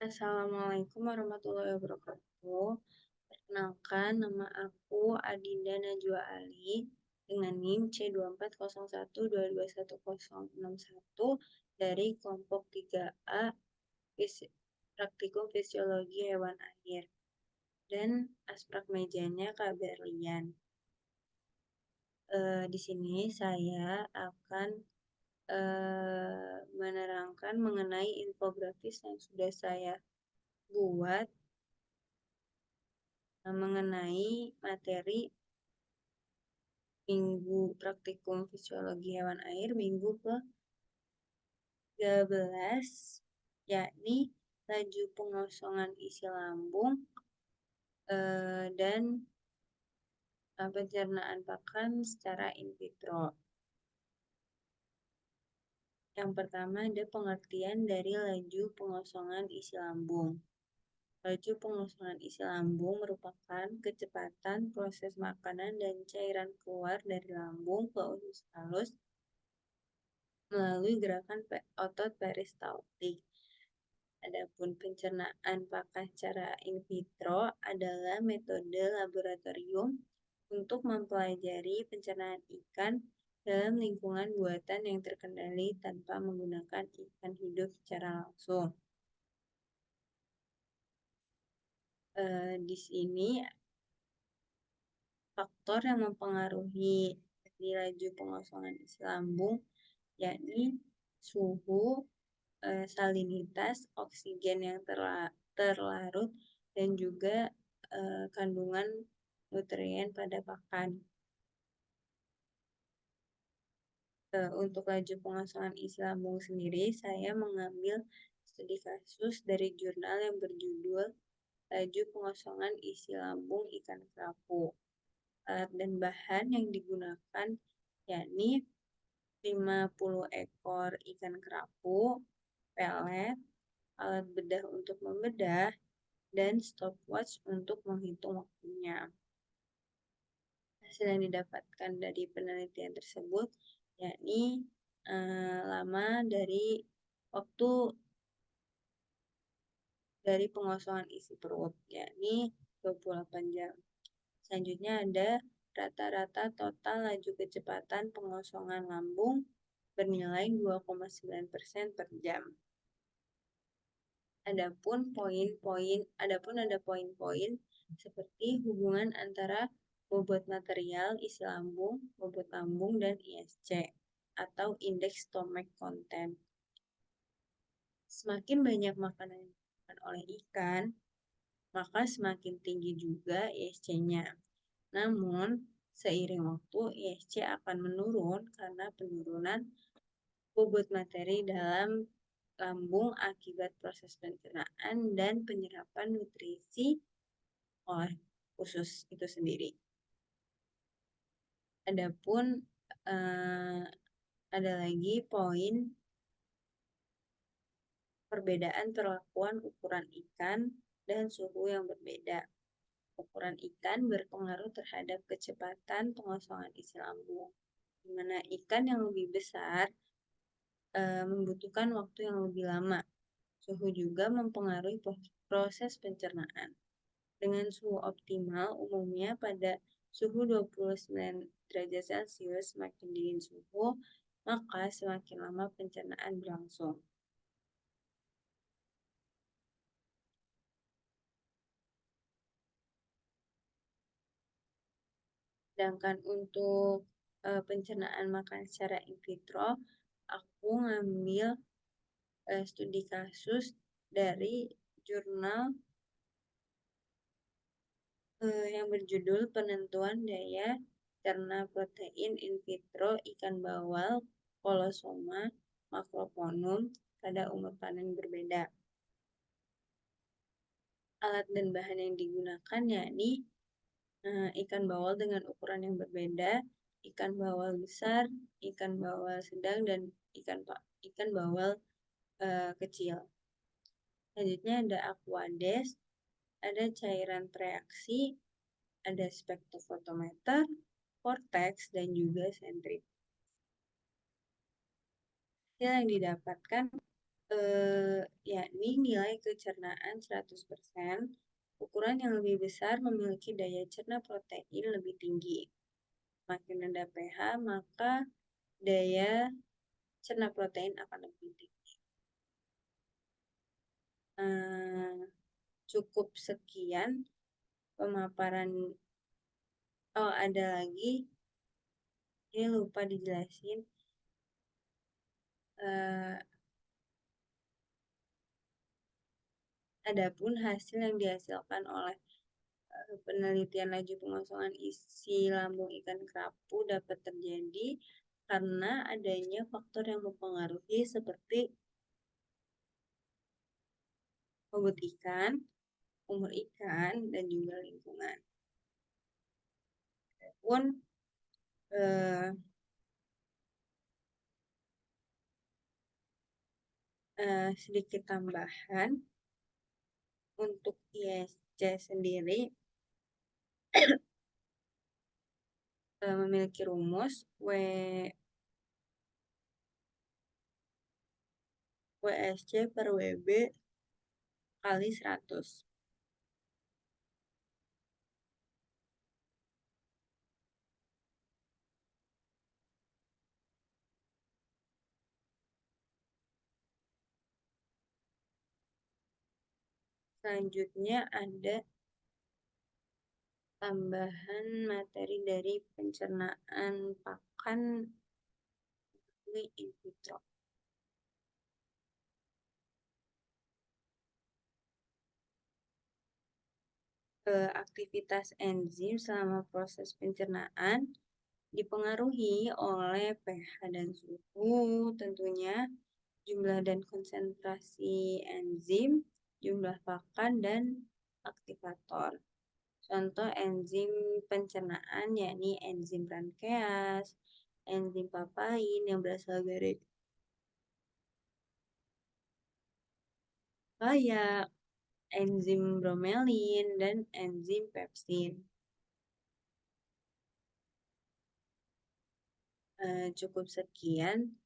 Assalamualaikum warahmatullahi wabarakatuh. Perkenalkan, nama aku Adinda Najwa Ali dengan NIM C2401221061 dari kelompok 3A Praktikum Fisiologi Hewan Air dan asprak mejanya Kak Berlian. Di sini saya akan menerangkan mengenai infografis yang sudah saya buat mengenai materi minggu praktikum fisiologi hewan air minggu ke-13, yakni laju pengosongan isi lambung dan pencernaan pakan secara in vitro. Yang pertama ada pengertian dari laju pengosongan isi lambung. Laju pengosongan isi lambung merupakan kecepatan proses makanan dan cairan keluar dari lambung ke usus halus melalui gerakan otot peristaltik. Adapun pencernaan pakan secara in vitro adalah metode laboratorium untuk mempelajari pencernaan ikan dalam lingkungan buatan yang terkendali tanpa menggunakan ikan hidup secara langsung. Di sini faktor yang mempengaruhi laju pengosongan isi lambung yakni suhu, salinitas, oksigen yang terlarut, dan juga kandungan nutrien pada pakan. Untuk laju pengosongan isi lambung sendiri, saya mengambil studi kasus dari jurnal yang berjudul Laju Pengosongan Isi Lambung Ikan Kerapu. Alat dan bahan yang digunakan yakni 50 ekor ikan kerapu, pelet, alat bedah untuk membedah, dan stopwatch untuk menghitung waktunya. Hasil yang didapatkan dari penelitian tersebut yakni lama dari waktu dari pengosongan isi perut, yakni 28 jam. Selanjutnya ada rata-rata total laju kecepatan pengosongan lambung bernilai 2,9% per jam. Adapun ada poin-poin seperti hubungan antara bobot material isi lambung, bobot lambung, dan ISC atau indeks stomach content. Semakin banyak makanan yang dimakan oleh ikan, maka semakin tinggi juga ISC-nya. Namun, seiring waktu ISC akan menurun karena penurunan bobot materi dalam lambung akibat proses pencernaan dan penyerapan nutrisi oleh usus itu sendiri. Adapun ada lagi poin perbedaan perlakuan ukuran ikan dan suhu yang berbeda. Ukuran ikan berpengaruh terhadap kecepatan pengosongan isi lambung, di mana ikan yang lebih besar membutuhkan waktu yang lebih lama. Suhu juga mempengaruhi proses pencernaan. Dengan suhu optimal umumnya pada suhu 29 derajat Celcius, semakin dingin suhu, maka semakin lama pencernaan berlangsung. Sedangkan untuk pencernaan makan secara in vitro, aku ngambil studi kasus dari jurnal yang berjudul Penentuan Daya Cerna Protein in vitro ikan bawal Colosoma macroponum pada umur panen berbeda. Alat dan bahan yang digunakan yakni ikan bawal dengan ukuran yang berbeda, ikan bawal besar, ikan bawal sedang, dan ikan bawal kecil. Selanjutnya ada aquades, ada cairan reaksi, ada spektrofotometer, vortex, dan juga sentrif. Hasil yang didapatkan yakni nilai kecernaan 100%, ukuran yang lebih besar memiliki daya cerna protein lebih tinggi. Makin rendah pH, maka daya cerna protein akan lebih tinggi. Cukup sekian pemaparan. Oh, ada lagi. Ini lupa dijelasin. Adapun hasil yang dihasilkan oleh penelitian laju pengosongan isi lambung ikan kerapu dapat terjadi karena adanya faktor yang mempengaruhi seperti bobot ikan, umur ikan, dan juga lingkungan. Pun sedikit tambahan untuk ISC sendiri memiliki rumus WSC per WB kali 100. Selanjutnya ada tambahan materi dari pencernaan pakan in vitro. Aktivitas enzim selama proses pencernaan dipengaruhi oleh pH dan suhu, tentunya jumlah dan konsentrasi enzim, jumlah pakan, dan aktivator. Contoh enzim pencernaan yakni enzim pankreas, enzim papain yang berasal dari kayak enzim bromelin dan enzim pepsin. Cukup sekian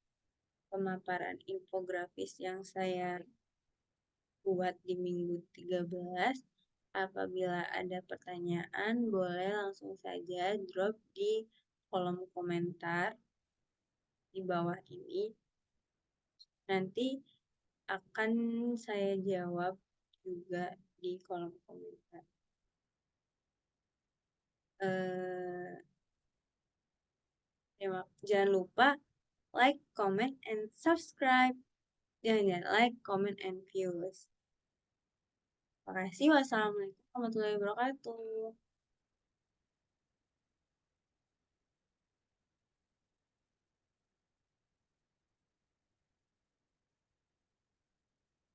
pemaparan infografis yang saya buat di minggu 13. Apabila ada pertanyaan, boleh langsung saja drop di kolom komentar di bawah ini. Nanti akan saya jawab juga di kolom komentar. Jangan lupa like, comment, and subscribe. Jangan like, comment, and views. Terima kasih. Wassalamualaikum warahmatullahi wabarakatuh.